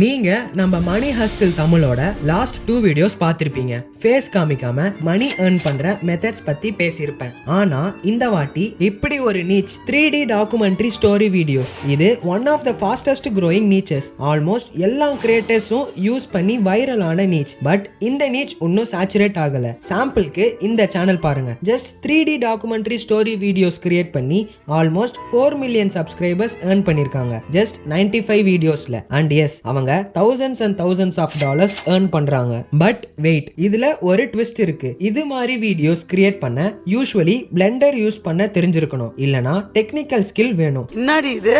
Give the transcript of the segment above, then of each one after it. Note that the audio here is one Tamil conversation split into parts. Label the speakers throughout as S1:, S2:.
S1: நீங்க நம்ம மணி ஹஸ்டில் தமிழோட லாஸ்ட் 2 வீடியோஸ் பார்த்திருப்பீங்க. ஃபேஸ் காமிக்காம மணி earn பண்ற மெத்தட்ஸ் பத்தி பேசியிருப்பேன். ஆனா இந்த வாட்டி இப்படி ஒரு niche 3D documentary story video. இது one of the fastest growing niches. Almost எல்லா கிரியேட்டர்ஸும் யூஸ் பண்ணி வைரலான நீச். பட் இந்த நீச் இன்னும் சேச்சுரேட் ஆகல. சாம்பிளுக்கு இந்த சேனல் பாருங்க. Just 3D documentary story videos create பண்ணி ஆல்மோஸ்ட் 4 மில்லியன் சப்ஸ்கிரைபர்ஸ் earn பண்ணிருக்காங்க. ஜஸ்ட் 95 வீடியோஸ்ல. அண்ட் எஸ் அவங்க thousands and thousands of dollars earn பண்றாங்க. பட் வெயிட், இதுல ஒரு ட்விஸ்ட் இருக்கு. இது மாதிரி வீடியோஸ் கிரியேட் பண்ண யூசுவலி பிளெண்டர் யூஸ் பண்ண தெரிஞ்சிருக்கணும், இல்லனா டெக்னிக்கல் ஸ்கில் வேணும்.
S2: என்னடி இது?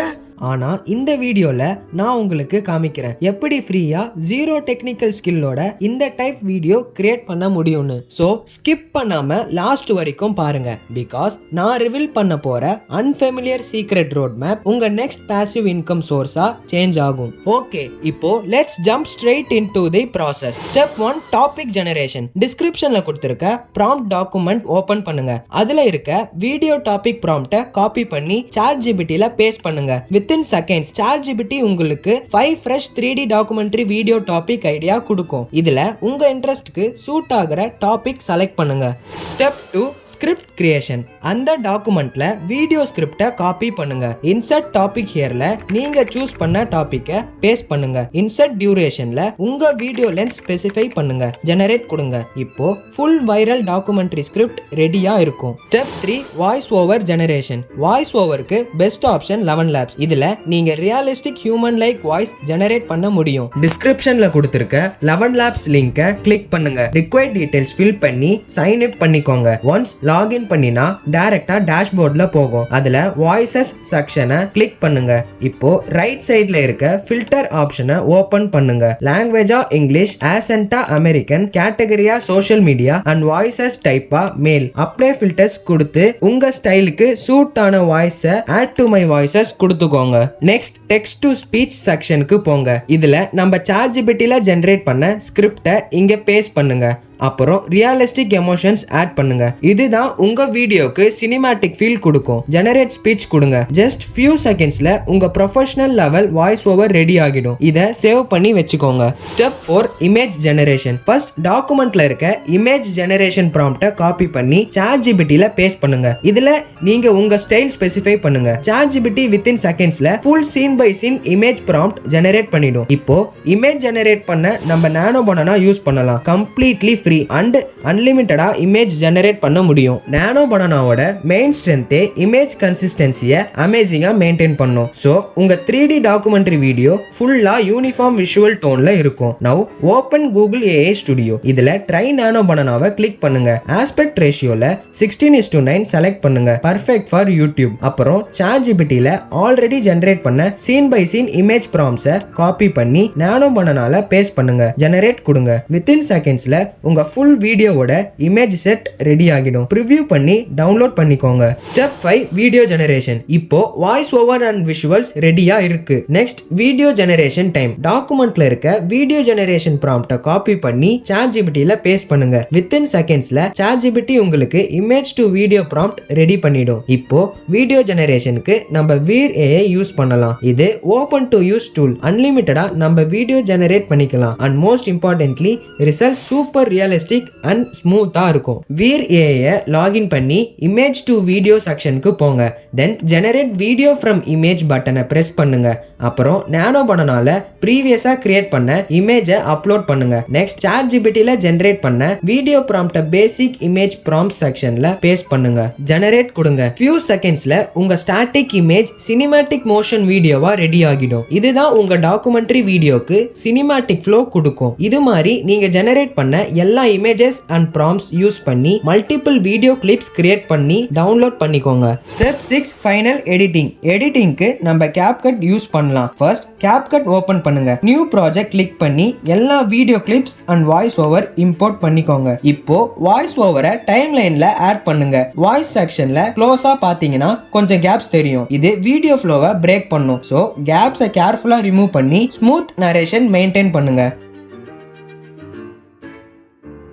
S1: ஆனா இந்த வீடியோல நான் உங்களுக்கு காமிக்கிறேன் எப்படி ஃப்ரீயா ஜீரோ டெக்னிக்கல் ஸ்கில்லோட இந்த டைப் வீடியோ கிரியேட் பண்ண முடியும்னு. சோ ஸ்கிப் பண்ணாம லாஸ்ட் வரைக்கும் பாருங்க. பிகாஸ் நான் ரிவீல் பண்ண போற அன்ஃபெமிலியர் சீக்ரெட் ரோட் மேப் உங்க நெக்ஸ்ட் பாசிவ் இன்கம் சோர்ஸா சேஞ்ச் ஆகும். ஓகே, இப்போ let's jump straight into the process. Step 1, topic generation. டிஸ்கிரிப்ஷன்ல கொடுத்திருக்க ப்ராம்ப்ட் டாக்குமெண்ட் ஓபன் பண்ணுங்க. அதுல இருக்க வீடியோ டாபிக் ப்ராம்ப்ட காப்பி பண்ணி ChatGPTல பேஸ்ட் பண்ணுங்க. Within seconds ChatGPT உங்களுக்கு 5 fresh 3D documentary video topic idea கொடுக்கும். இதுல உங்க இன்ட்ரெஸ்ட்க்கு சூட் ஆகிற டாபிக் செலக்ட் பண்ணுங்க. Step 2, script creation. அந்த டாக்குமெண்ட்ல வீடியோ ஸ்கிரிப்டை காப்பி பண்ணுங்க. இன்சர்ட் டாபிக் ஹியர்ல நீங்க சூஸ் பண்ண டாபிக்கை பேஸ்ட் பண்ணுங்க. இன்சர்ட் டியூரேஷன்ல உங்க வீடியோ லென்த் ஸ்பெசிஃபை பண்ணுங்க. ஜெனரேட் கொடுங்க. இப்போ ஃபுல் வைரல் டாக்குமெண்ட்ரி ஸ்கிரிப்ட் ரெடியா இருக்கும். Step 3, voice over generation. Voice ஓவருக்கு பெஸ்ட் ஆப்ஷன் 11 லேப்ஸ். இதுல நீங்க realistic human like voice generate பண்ண முடியும். டிஸ்கிரிப்ஷன்ல கொடுத்திருக்க 11 லேப்ஸ் லிங்கை கிளிக் பண்ணுங்க. ரிக்வயர்ட் டீடைல்ஸ் ஃபில் பண்ணி சைன் அப் பண்ணிக்கோங்க. ஒன்ஸ் லாகின் பண்ணினா டைரக்டா டேஷ்போர்ட்ல போகும். அதுல வாய்ஸஸ் செக்ஷனை கிளிக் பண்ணுங்க. இப்போ ரைட் சைடுல இருக்க ஃபில்டர் ஆப்ஷனை ஓபன் பண்ணுங்க. லாங்குவேஜா இங்கிலீஷ், ஆசென்டா அமெரிக்கன், கேட்டகரியா சோஷியல் மீடியா அண்ட் வாய்ஸஸ் டைப்பா மேல். அப்ளை ஃபில்டர்ஸ் கொடுத்து உங்க ஸ்டைலுக்கு சூட் ஆன வாய்ஸை ஆட் டு மை வாய்ஸஸ் கொடுத்துக்கோங்க. நெக்ஸ்ட் டெக்ஸ்ட் டு ஸ்பீச் செக்ஷனுக்கு போங்க. இதுல நம்ம ChatGPTல ஜெனரேட் பண்ண ஸ்கிரிப்டை இங்க பேஸ்ட் பண்ணுங்க. அப்புறம் ரியலிஸ்டிக் எமோஷன்ஸ் ஆட் பண்ணுங்க. இதுதான் உங்க வீடியோக்கு சினிமேட்டிக் ஃபீல் கொடுக்கும். ஜெனரேட் ஸ்பீச் கொடுங்க. ஜஸ்ட் ஃபியூ செகண்ட்ஸ்ல உங்க professional level voice over ready ஆகிடும். இதை சேவ் பண்ணி வச்சுக்கோங்க. Step 4, image generation. ஃபர்ஸ்ட் டாக்குமெண்ட்ல இருக்க இமேஜ் ஜெனரேஷன் ப்ராம்ப்டை காப்பி பண்ணி ChatGPTல பேஸ்ட் பண்ணுங்க. இதுல நீங்க உங்க ஸ்டைல் ஸ்பெசிஃபை பண்ணுங்க. ChatGPT வித்தின் செகண்ட்ஸ்ல full scene by scene image prompt generate பண்ணிடும். இப்போ இமேஜ் ஜெனரேட் பண்ண நம்ம நானோ பனானா யூஸ் பண்ணலாம். கம்ப்ளீட்லி ஃப்ரீ அண்ட் அன்லிமிட்டடா இமேஜ் ஜெனரேட் பண்ண முடியும். நானோ பனானாவோட மெயின் ஸ்ட்ரென்த்தே இமேஜ் கன்சிஸ்டன்சியை அமேசிங்கா மெயின்டைன் பண்ணும். சோ உங்க 3D டாக்குமெண்ட்ரி வீடியோ ஃபுல்லா யூனிஃபார்ம் விஷுவல் டோன்ல இருக்கும். Now open Google AI studio. இதுல ட்ரை நானோ பனானாவை கிளிக் பண்ணுங்க. ஆஸ்பெக்ட் ரேஷியோல 16:9 செலக்ட் பண்ணுங்க. Perfect for YouTube. அப்புறம் ChatGPTல ஆல்ரெடி ஜெனரேட் பண்ண சீன் பை சீன் இமேஜ் ப்ராம்ப்ட்ஸை காப்பி பண்ணி நானோ பனானால பேஸ்ட் பண்ணுங்க. ஜெனரேட் கொடுங்க. வித்தின் செகண்ட்ஸ்ல உங்க ஃபுல் வீடியோவோட இமேஜ் செட் ரெடி ஆகிடும். ப்ரிவ்யூ பண்ணி டவுன்லோட் பண்ணிக்கோங்க. Step 5, video generation. இப்போ வாய்ஸ் ஓவர் அண்ட் விஷுவல்ஸ் ரெடியா இருக்கு. Next video generation time. டாக்குமெண்ட்ல இருக்க வீடியோ ஜெனரேஷன் ப்ராம்ப்டை காப்பி பண்ணி ChatGPTல பேஸ்ட் பண்ணுங்க. வித்தின் செகண்ட்ஸ்ல ChatGPT உங்களுக்கு image to video prompt ready பண்ணிடும். இப்போ வீடியோ ஜெனரேஷனுக்கு நம்ம வீர் AI யூஸ் பண்ணலாம். இது ஓபன் டு யூஸ் டூல். அன்லிமிட்டடா நம்ம வீடியோ ஜெனரேட் பண்ணிக்கலாம். And most importantly result super realistic and ஸ்மூத்தா இருக்கும். வீர் AI லாகின் பண்ணி இமேஜ் டு வீடியோ செக்ஷனுக்கு போங்க. தென் ஜெனரேட் வீடியோ ஃப்ரம் இமேஜ் பட்டனை பிரஸ் பண்ணுங்க. அப்புறம் நானோ பனானால ப்ரீவியஸா கிரியேட் பண்ண இமேஜை அப்லோட் பண்ணுங்க. நெக்ஸ்ட் ChatGPTல ஜெனரேட் பண்ண வீடியோ ப்ராம்ப்ட பேசிக் இமேஜ் ப்ராம்ப்ட் செக்ஷன்ல பேஸ்ட் பண்ணுங்க. ஜெனரேட் கொடுங்க. ஃபியூ செகண்ட்ஸ்ல உங்க ஸ்டாட்டிக் இமேஜ் சினிமேட்டிக் மோஷன் வீடியோவா ரெடி ஆகிடும். இதுதான் உங்க டாக்குமெண்ட்ரி வீடியோக்கு சினிமேட்டிக் ஃப்ளோ கொடுக்கும். இது மாதிரி நீங்க ஜெனரேட் பண்ண எல்லா இமேஜஸ் அண்ட் ப்ராம்ப்ட்ஸ் யூஸ் பண்ணி மல்டிபிள் வீடியோ கிளிப்ஸ் கிரியேட் பண்ணி டவுன்லோட் பண்ணிக்கோங்க. Step 6, final editing. எடிட்டிங்க்கு நம்ம CapCut யூஸ் பண்ணலாம். ஃபர்ஸ்ட் CapCut ஓபன் பண்ணுங்க. நியூ ப்ராஜெக்ட் கிளிக் பண்ணி எல்லா video clips and voice over import பண்ணிக்கோங்க. இப்போ வாய்ஸ் ஓவரை டைம் லைன்ல ஆட் பண்ணுங்க. வாய்ஸ் செக்ஷன்ல க்ளோஸா பாத்தீங்கன்னா கொஞ்சம் கேப்ஸ் தெரியும். இது வீடியோ ஃப்ளோவை பிரேக் பண்ணும். சோ கேப்ஸை கேர்ஃபுல்லா ரிமூவ் பண்ணி ஸ்மூத் நரேஷன் மெயின்டைன் பண்ணுங்க.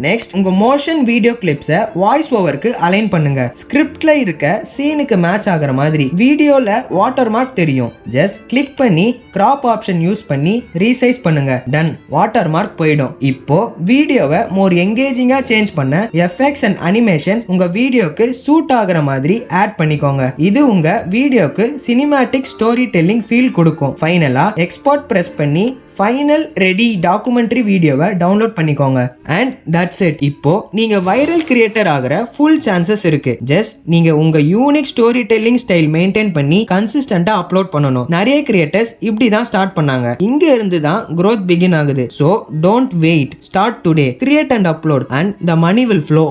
S1: நெக்ஸ்ட் உங்க மோஷன் வீடியோ கிளிப்ஸை வாய்ஸ் ஓவருக்கு அலைன் பண்ணுங்க. ஸ்கிரிப்ட்ல இருக்க சீனுக்கு மேட்ச் ஆகிற மாதிரி. வீடியோல வாட்டர் மார்க் தெரியும், ஜஸ்ட் கிளிக் பண்ணி கிராப் ஆப்ஷன் யூஸ் பண்ணி ரீசைஸ் பண்ணுங்க. டன், வாட்டர் மார்க் போயிடும். இப்போ வீடியோவை மோர் எங்கேஜிங்கா சேஞ்ச் பண்ண எஃபெக்ட்ஸ் அண்ட் அனிமேஷன்ஸ் உங்க வீடியோக்கு சூட் ஆகிற மாதிரி ஆட் பண்ணிக்கோங்க. இது உங்க வீடியோக்கு சினிமேட்டிக் ஸ்டோரி டெல்லிங் ஃபீல் கொடுக்கும். ஃபைனலா எக்ஸ்போர்ட் பிரஸ் பண்ணி ஃபைனல் ரெடி டாக்குமெண்ட்ரி வீடியோவை டவுன்லோட் பண்ணிக்கோங்க. And that's it. இப்போ நீங்க வைரல் கிரியேட்டர் ஆகிற ஃபுல் சான்சஸ் இருக்கு. ஜஸ்ட் நீங்க உங்க unique story telling style maintain பண்ணி கன்சிஸ்டன்டா அப்லோட் பண்ணணும். நிறைய கிரியேட்டர்ஸ் இப்படி தான் ஸ்டார்ட் பண்ணாங்க. இங்க இருந்து தான் growth begin ஆகுது. So don't wait, start today, create and upload and the money will flow.